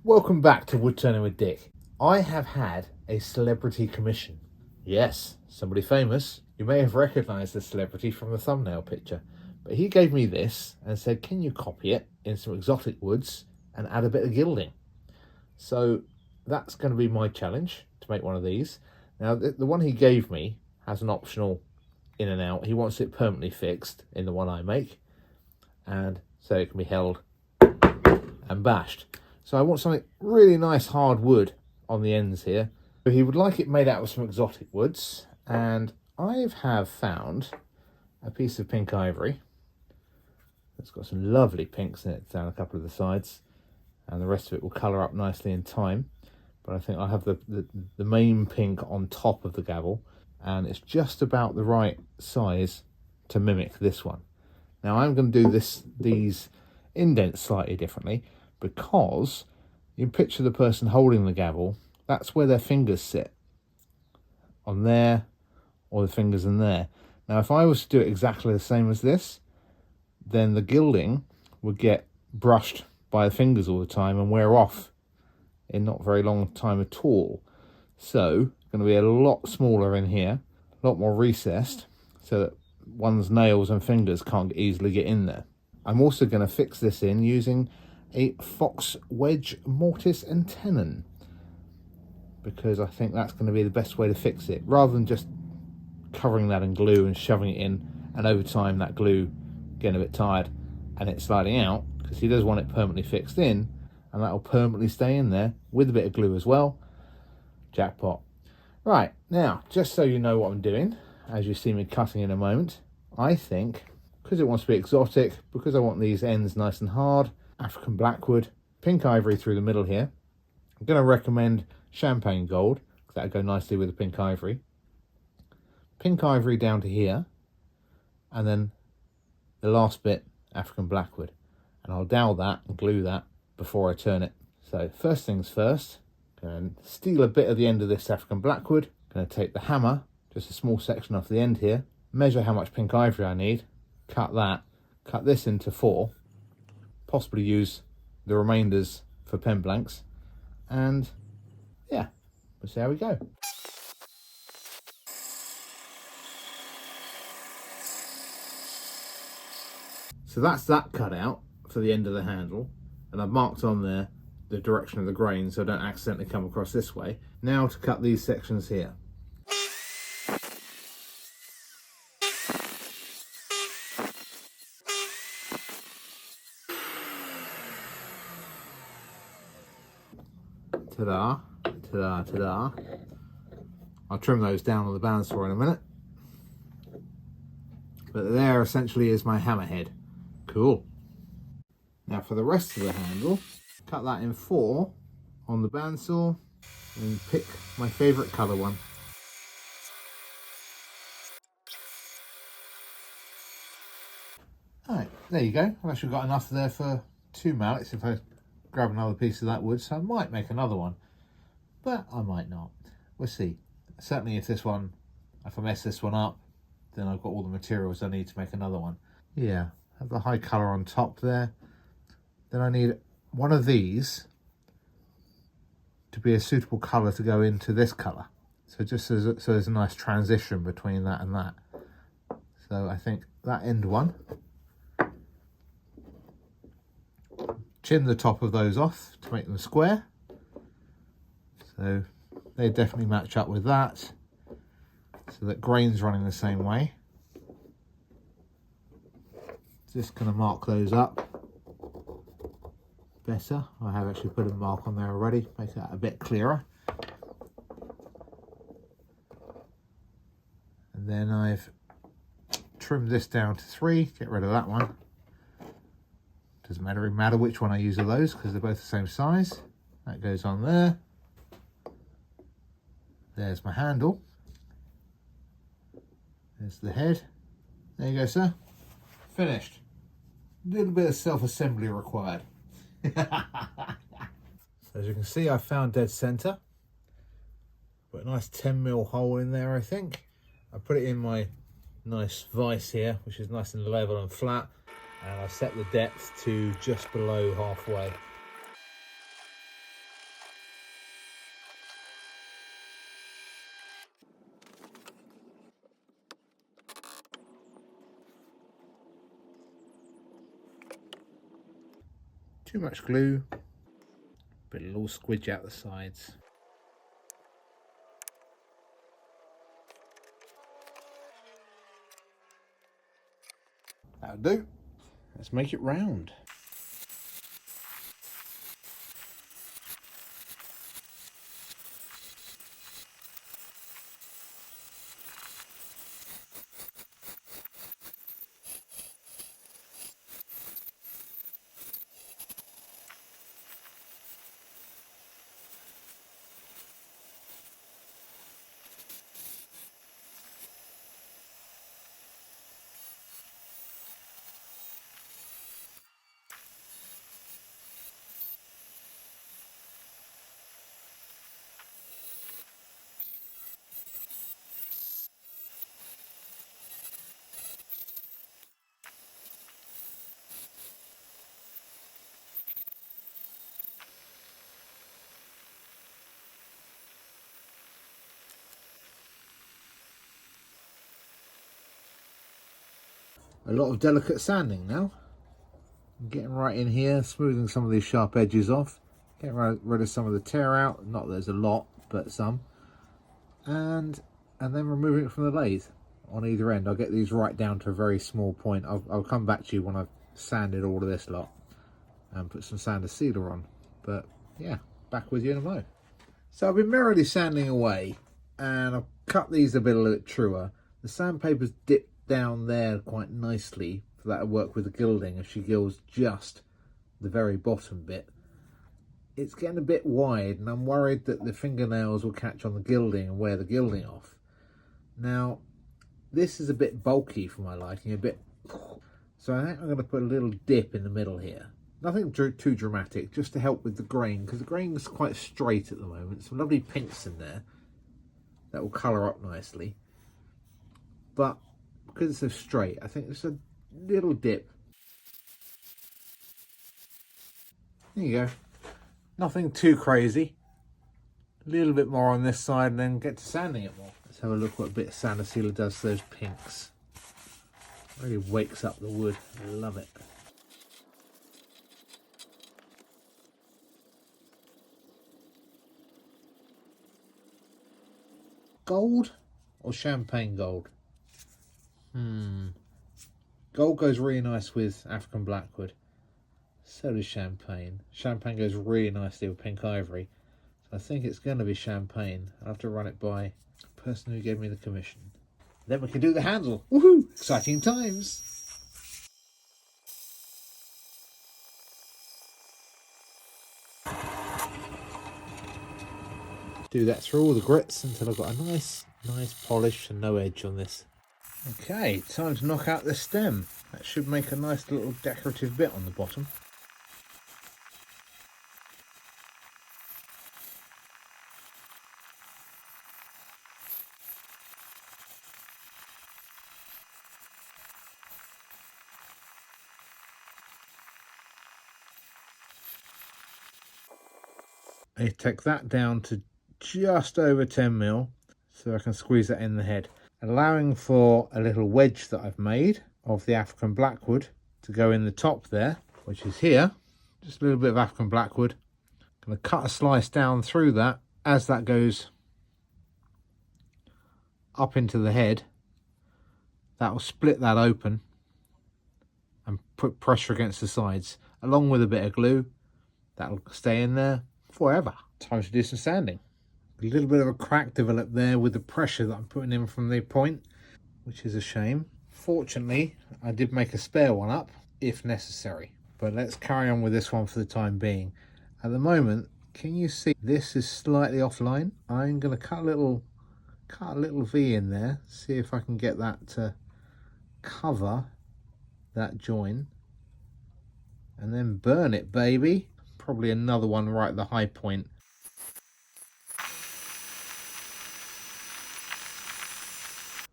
Welcome back to Wood Turning with Dick. I have had a celebrity commission. Yes, somebody famous. You may have recognised the celebrity from the thumbnail picture. But he gave me this and said, can you copy it in some exotic woods and add a bit of gilding? So that's going to be my challenge, to make one of these. Now, the one he gave me has an optional in and out. He wants it permanently fixed in the one I make, and so it can be held and bashed. So I want something really nice hard wood on the ends here. So he would like it made out of some exotic woods, and I have found a piece of pink ivory. It's got some lovely pinks in it down a couple of the sides, and the rest of it will colour up nicely in time. But I think I'll have the main pink on top of the gavel, and it's just about the right size to mimic this one. Now I'm going to do these indents slightly differently, because you picture the person holding the gavel, that's where their fingers sit, on there, or the fingers in there. Now if I was to do it exactly the same as this, then the gilding would get brushed by the fingers all the time and wear off in not very long time at all. So it's going to be a lot smaller in here, a lot more recessed, so that one's nails and fingers can't easily get in there. I'm also going to fix this in using a Fox Wedged Mortice and Tenon, because I think that's going to be the best way to fix it, rather than just covering that in glue and shoving it in, and over time that glue getting a bit tired and it sliding out, because he does want it permanently fixed in, and that will permanently stay in there with a bit of glue as well. Jackpot. Right, now just so you know what I'm doing, as you see me cutting in a moment, I think because it wants to be exotic, because I want these ends nice and hard, African Blackwood, pink ivory through the middle here. I'm going to recommend Champagne Gold, because that'll go nicely with the pink ivory. Pink ivory down to here, and then the last bit, African Blackwood. And I'll dowel that and glue that before I turn it. So first things first, I'm going to steal a bit of the end of this African Blackwood. I'm going to take the hammer, just a small section off the end here, measure how much pink ivory I need, cut that, cut this into 4, possibly use the remainders for pen blanks, and yeah, we'll see how we go. So that's that cut out for the end of the handle, and I've marked on there the direction of the grain so I don't accidentally come across this way. Now to cut these sections here. Ta-da, ta-da, ta-da. I'll trim those down on the bandsaw in a minute. But there essentially is my hammerhead. Cool. Now for the rest of the handle, cut that in 4 on the bandsaw and pick my favourite colour one. Alright, there you go. I've actually got enough there for 2 mallets if I grab another piece of that wood, so I might make another one, but I might not. We'll see. Certainly if I mess this one up, then I've got all the materials I need to make another one. Yeah, have the high colour on top there. Then I need one of these to be a suitable colour to go into this colour. So just so there's a nice transition between that and that. So I think that end one. Chin the top of those off to make them square. So they definitely match up with that. So that grain's running the same way. Just going to mark those up better. I have actually put a mark on there already, make that a bit clearer. And then I've trimmed this down to 3, get rid of that one. Doesn't matter which one I use of those because they're both the same size. That goes on there. There's my handle. There's the head. There you go, sir. Finished. A little bit of self-assembly required. As you can see, I found dead center. Put a nice 10mm hole in there, I think. I put it in my nice vise here, which is nice and level and flat. And I set the depth to just below halfway. Too much glue, but it'll all squidge out the sides. That'll do. Let's make it round. A lot of delicate sanding now. I'm getting right in here, smoothing some of these sharp edges off, getting rid of some of the tear out, not that there's a lot, but some, and then removing it from the lathe on either end. I'll get these right down to a very small point. I'll come back to you when I've sanded all of this lot and put some sander sealer on. But yeah, back with you in a mo. So I've been merrily sanding away, and I've cut these a little bit truer. The sandpaper's dipped down there quite nicely for that to work with the gilding if she gilds just the very bottom bit. It's getting a bit wide, and I'm worried that the fingernails will catch on the gilding and wear the gilding off. Now, this is a bit bulky for my liking, a bit, so I think I'm going to put a little dip in the middle here. Nothing too dramatic, just to help with the grain, because the grain is quite straight at the moment. Some lovely pinks in there that will colour up nicely, but because it's so straight, I think it's a little dip. There you go. Nothing too crazy. A little bit more on this side and then get to sanding it more. Let's have a look what a bit of sander sealer does to those pinks. Really wakes up the wood. I love it. Gold or champagne gold? Gold goes really nice with African Blackwood. So does champagne. Champagne goes really nicely with Pink Ivory. So I think it's going to be champagne. I'll have to run it by the person who gave me the commission. Then we can do the handle. Woohoo! Exciting times. Do that through all the grits until I've got a nice polish and no edge on this. Okay, time to knock out the stem. That should make a nice little decorative bit on the bottom. I take that down to just over 10mm so I can squeeze that in the head, allowing for a little wedge that I've made of the African Blackwood to go in the top there, which is here. Just a little bit of African Blackwood. I'm going to cut a slice down through that as that goes up into the head. That will split that open and put pressure against the sides, along with a bit of glue. That'll stay in there forever. Time to do some sanding. A little bit of a crack developed there with the pressure that I'm putting in from the point, which is a shame. Fortunately, I did make a spare one up if necessary, but let's carry on with this one for the time being. At the moment, can you see this is slightly offline? I'm going to cut a little V in there, see if I can get that to cover that join, and then burn it, baby. Probably another one right at the high point.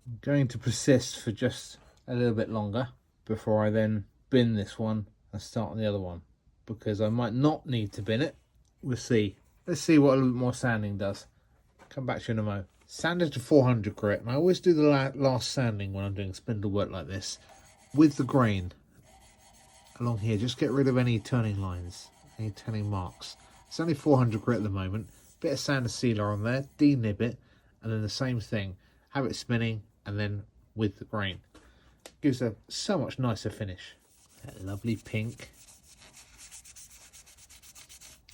I'm going to persist for just a little bit longer before I then bin this one and start on the other one, because I might not need to bin it. We'll see. Let's see what a little bit more sanding does. Come back to you in a mo. Sanded to 400 grit, and I always do the last sanding when I'm doing spindle work like this with the grain. along here, just get rid of any turning lines, any turning marks. It's only 400 grit at the moment. Bit of sand and sealer on there, denib it, and then the same thing. Have it spinning, and then with the grain. Gives a so much nicer finish. That lovely pink.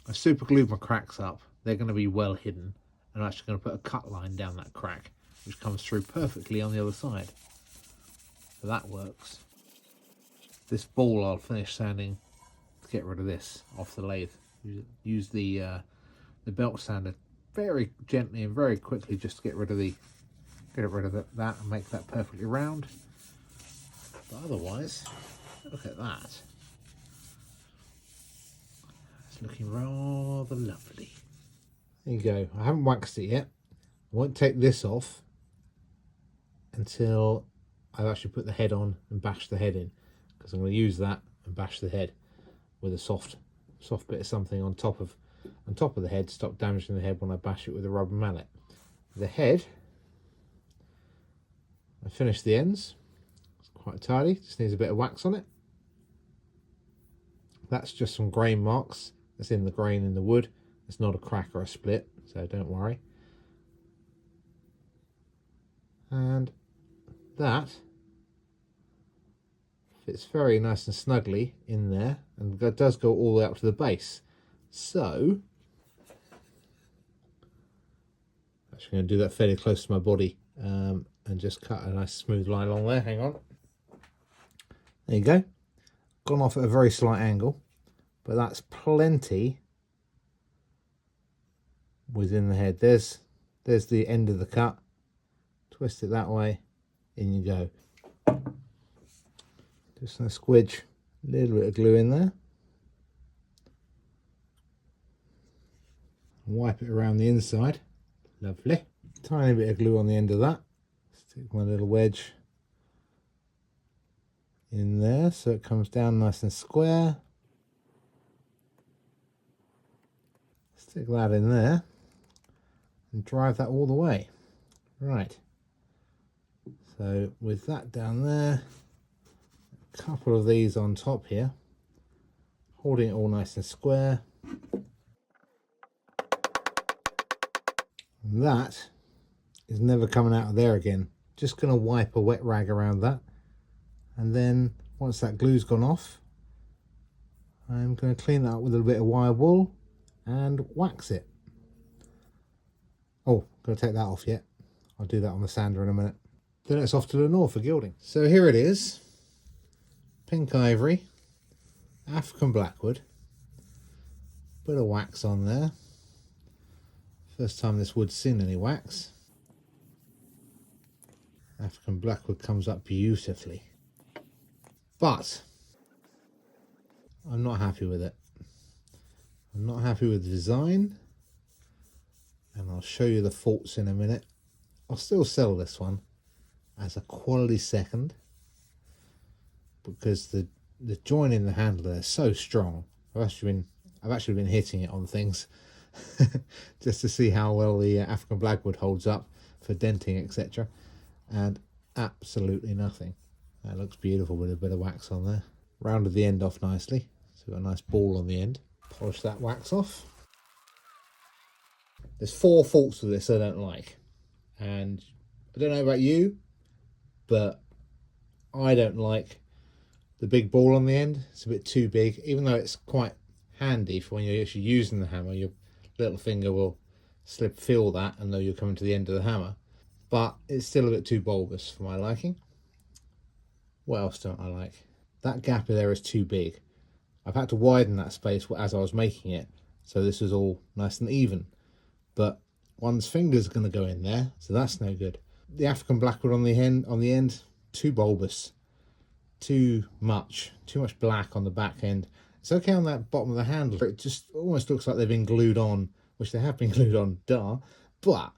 I super glued my cracks up. They're going to be well hidden. And I'm actually going to put a cut line down that crack, which comes through perfectly on the other side. So that works. This ball I'll finish sanding to get rid of this off the lathe. Use the belt sander very gently and very quickly just to get rid of that and make that perfectly round. But otherwise, look at that. It's looking rather lovely. There you go. I haven't waxed it yet. I won't take this off until I've actually put the head on and bashed the head in, because I'm going to use that and bash the head with a soft bit of something on top of the head, stop damaging the head when I bash it with a rubber mallet. The head, I finished the ends. It's quite tidy, just needs a bit of wax on it. That's just some grain marks. That's in the grain in the wood. It's not a crack or a split, so don't worry. And that fits very nice and snugly in there, and it does go all the way up to the base. So actually going to do that fairly close to my body, and just cut a nice smooth line along there. Hang on. There you go. Gone off at a very slight angle, but that's plenty within the head. There's the end of the cut. Twist it that way, in you go. Just gonna squidge a little bit of glue in there. Wipe it around the inside. Lovely. Tiny bit of glue on the end of that. Stick my little wedge in there so it comes down nice and square. Stick that in there and drive that all the way. Right. So with that down there, a couple of these on top here, holding it all nice and square. And that is never coming out of there again. Just going to wipe a wet rag around that, and then once that glue's gone off, I'm going to clean that up with a little bit of wire wool and wax it. Oh, got to take that off yet. I'll do that on the sander in a minute. Then it's off to the north for gilding. So here it is. Pink Ivory, African Blackwood, bit of wax on there. First time this wood's seen any wax. African Blackwood comes up beautifully, but I'm not happy with it. I'm not happy with the design, and I'll show you the faults in a minute. I'll still sell this one as a quality second, because the join in the handle there is so strong. I've actually been hitting it on things just to see how well the African Blackwood holds up for denting, etc. And absolutely nothing. That looks beautiful with a bit of wax on there. Rounded the end off nicely, so we've got a nice ball on the end. Polish that wax off. There's 4 faults with this I don't like, and I don't know about you, but I don't like the big ball on the end. It's a bit too big, even though it's quite handy for when you're actually using the hammer. Your little finger will feel that and know you're coming to the end of the hammer, but it's still a bit too bulbous for my liking. What else don't I like? That gap there is too big. I've had to widen that space as I was making it, so this is all nice and even, but one's finger's going to go in there, so that's no good. The African Blackwood on the end, too bulbous, too much black on the back end. It's okay on that bottom of the handle. It just almost looks like they've been glued on, which they have been glued on, duh, but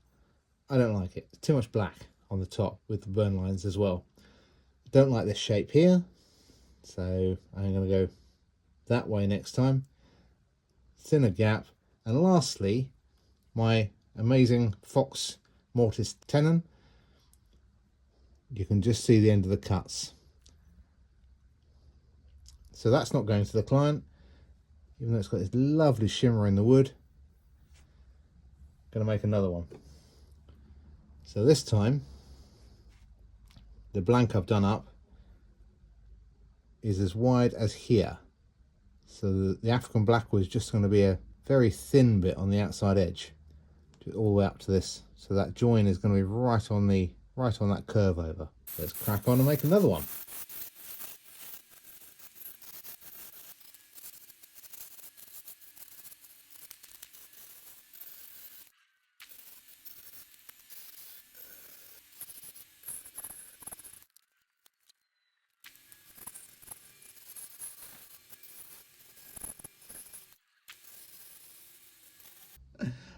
I don't like it. Too much black on the top with the burn lines as well. Don't like this shape here, so I'm going to go that way next time. Thinner gap. And lastly, my amazing Fox Mortice Tenon. You can just see the end of the cuts. So that's not going to the client, even though it's got this lovely shimmer in the wood. Going to make another one. So this time, the blank I've done up is as wide as here. So the African Blackwood is just going to be a very thin bit on the outside edge, all the way up to this. So that join is going to be right on that curve over. Let's crack on and make another one.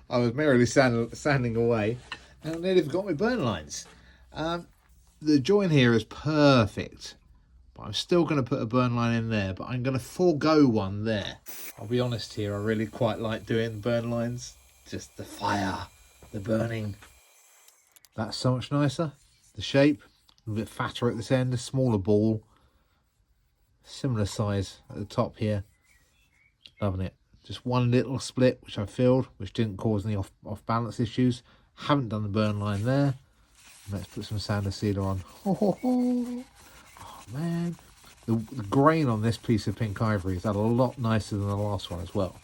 I was merrily sanding away and I nearly forgot my burn lines. The join here is perfect, but I'm still going to put a burn line in there, but I'm going to forego one there. I'll be honest here, I really quite like doing burn lines. Just the fire, the burning. That's so much nicer. The shape, a bit fatter at this end, a smaller ball. Similar size at the top here. Loving it. Just one little split which I filled, which didn't cause any off balance issues. Haven't done the burn line there. Let's put some sander sealer on. Oh man, the grain on this piece of pink ivory is a lot nicer than the last one as well.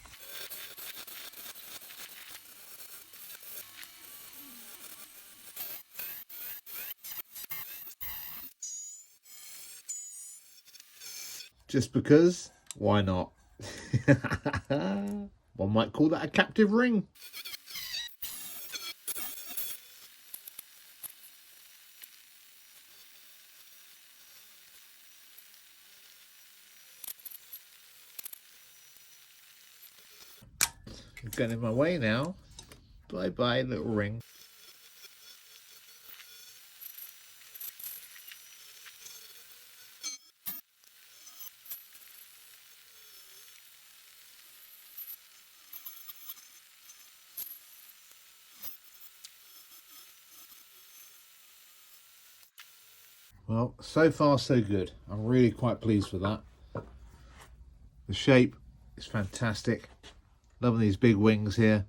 Just because, why not? One might call that a captive ring. You're getting in my way now. Bye bye, little ring. Well, so far so good. I'm really quite pleased with that. The shape is fantastic. Loving these big wings here.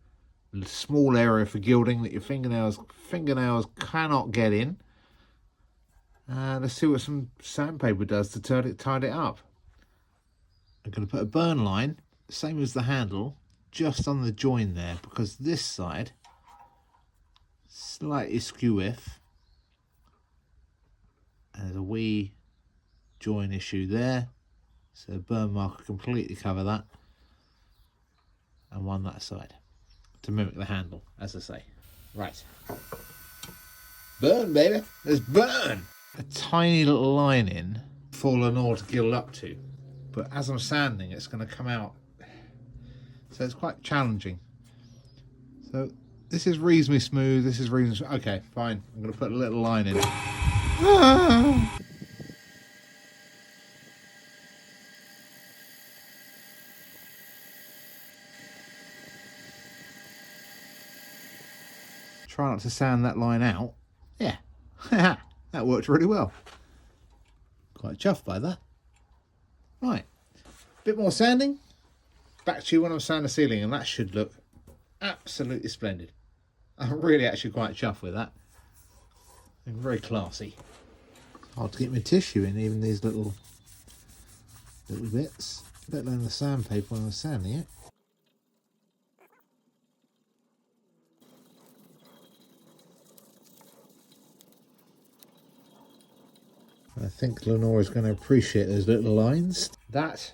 A small area for gilding that your fingernails cannot get in. Let's see what some sandpaper does to tidy it up. I'm going to put a burn line, same as the handle, just on the join there, because this side slightly skew-if. There's a wee join issue there, so a burn mark will completely cover that, and one that side to mimic the handle, as I say. Right, burn baby, let's burn. A tiny little line in for Lenore to gild up to, but as I'm sanding it's going to come out, so it's quite challenging. So this is reasonably smooth, this is reasonably smooth. Okay, fine, I'm going to put a little line in. Try not to sand that line out. Yeah, that worked really well. Quite chuffed by that. Right, bit more sanding. Back to you when I'm sanding the ceiling, and that should look absolutely splendid. I'm really actually quite chuffed with that. And very classy. Hard to get my tissue in, even these little bits, let alone the sandpaper when I'm sanding it. I think Lenore is going to appreciate those little lines. That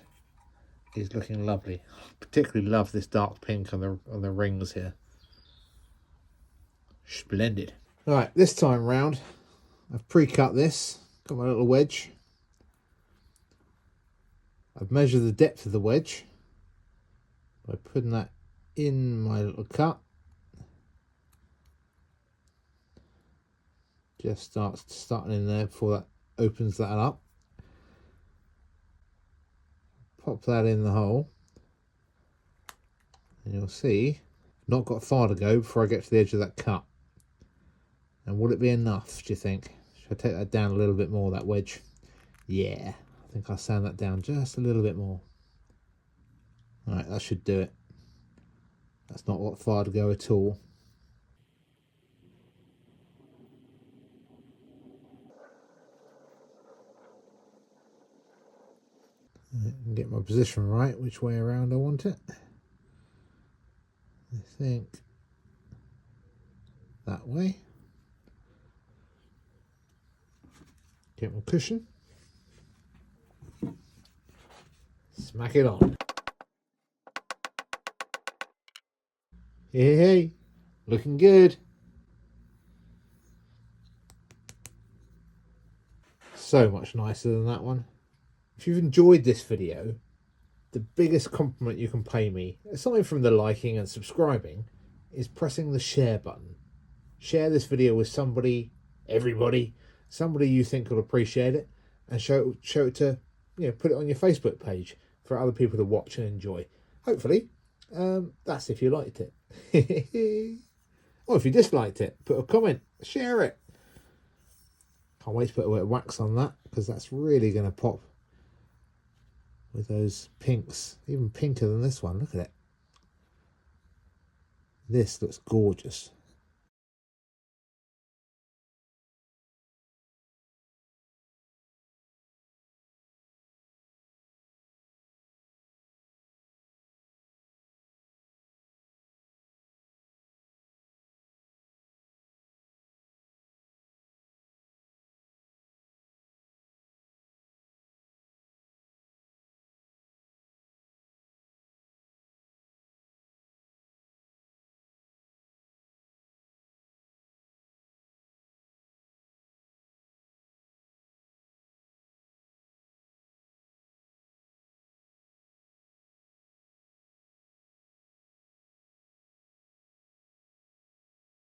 is looking lovely. Particularly love this dark pink on the rings here. Splendid. Right, this time round, I've pre-cut this. Got my little wedge. I've measured the depth of the wedge by putting that in my little cut. Just starting in there before that opens that up. Pop that in the hole, and you'll see I've not got far to go before I get to the edge of that cut. And will it be enough, do you think? Should I take that down a little bit more, that wedge? Yeah, I I think I'll sand that down just a little bit more. Alright, that should do it. That's not what far to go at all. Get my position right, which way around I want it. I think that way. Get my cushion. Smack it on. Hey, looking good. So much nicer than that one. If you've enjoyed this video, the biggest compliment you can pay me, aside from the liking and subscribing, is pressing the share button. Share this video with somebody, everybody, somebody you think will appreciate it, and show it to, put it on your Facebook page for other people to watch and enjoy. Hopefully, that's if you liked it. Or if you disliked it, put a comment, share it. Can't wait to put a bit of wax on that, because that's really going to pop with those pinks, even pinker than this one. Look at it. This looks gorgeous.